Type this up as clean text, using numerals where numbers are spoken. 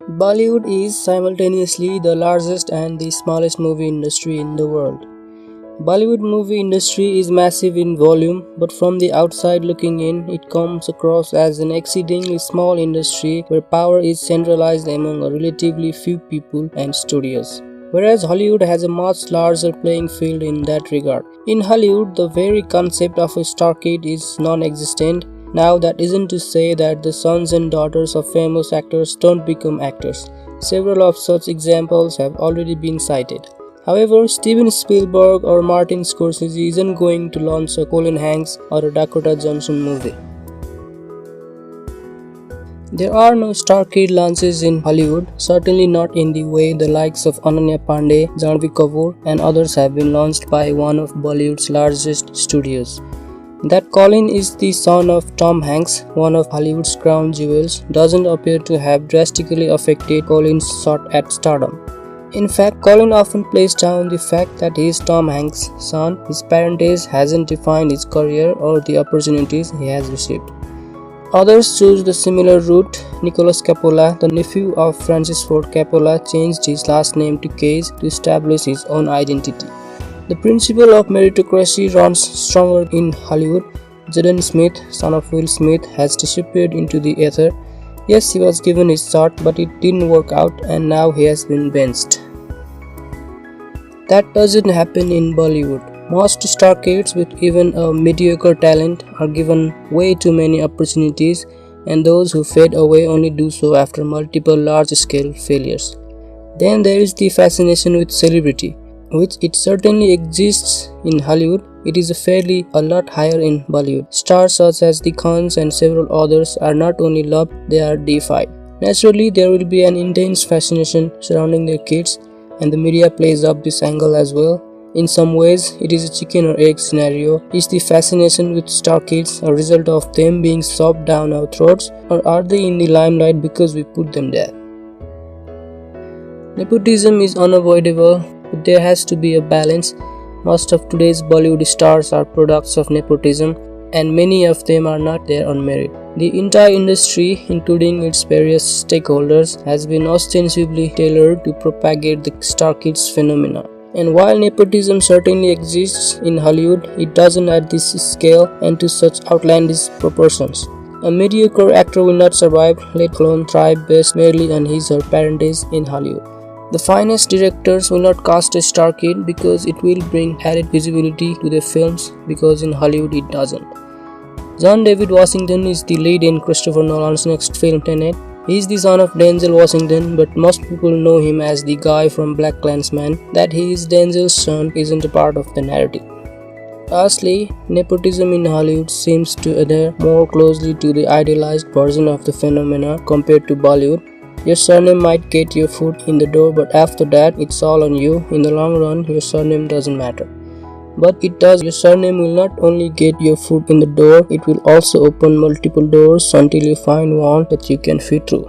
Bollywood is simultaneously the largest and the smallest movie industry in the world. Bollywood movie industry is massive in volume, but from the outside looking in, it comes across as an exceedingly small industry where power is centralized among a relatively few people and studios. Whereas Hollywood has a much larger playing field in that regard. In Hollywood, the very concept of a starcade is non-existent. Now, that isn't to say that the sons and daughters of famous actors don't become actors. Several of such examples have already been cited. However, Steven Spielberg or Martin Scorsese isn't going to launch a Colin Hanks or a Dakota Johnson movie. There are no starcade launches in Hollywood, certainly not in the way the likes of Ananya Pandey, Janhvi Kapoor and others have been launched by one of Bollywood's largest studios. That Colin is the son of Tom Hanks, one of Hollywood's crown jewels, doesn't appear to have drastically affected Colin's shot at stardom. In fact, Colin often plays down the fact that he is Tom Hanks' son. His parentage hasn't defined his career or the opportunities he has received. Others choose the similar route. Nicholas Coppola, the nephew of Francis Ford Coppola, changed his last name to Cage to establish his own identity. The principle of meritocracy runs stronger in Hollywood. Jaden Smith, son of Will Smith, has disappeared into the ether. Yes, he was given his shot, but it didn't work out and now he has been benched. That doesn't happen in Bollywood. Most starcades with even a mediocre talent are given way too many opportunities, and those who fade away only do so after multiple large-scale failures. Then there is the fascination with celebrity, which it certainly exists in Hollywood. It is a lot higher in Bollywood. Stars such as the Khans and several others are not only loved, they are deified. Naturally, there will be an intense fascination surrounding their kids, and the media plays up this angle as well. In some ways, it is a chicken or egg scenario. Is the fascination with star kids a result of them being shoved down our throats, or are they in the limelight because we put them there? Nepotism is unavoidable, but there has to be a balance. Most of today's Bollywood stars are products of nepotism, and many of them are not there on merit. The entire industry, including its various stakeholders, has been ostensibly tailored to propagate the star kids phenomenon. And while nepotism certainly exists in Hollywood, it doesn't at this scale and to such outlandish proportions. A mediocre actor will not survive, let alone thrive based merely on his or her parentage in Hollywood. The finest directors will not cast a star kid because it will bring added visibility to their films, because in Hollywood it doesn't. John David Washington is the lead in Christopher Nolan's next film Tenet. He is the son of Denzel Washington, but most people know him as the guy from BlacKkKlansman. That he is Denzel's son isn't a part of the narrative. Lastly, nepotism in Hollywood seems to adhere more closely to the idealized version of the phenomena compared to Bollywood. Your surname might get your foot in the door, but after that, it's all on you. In the long run, your surname doesn't matter. But it does. Your surname will not only get your foot in the door, it will also open multiple doors until you find one that you can fit through.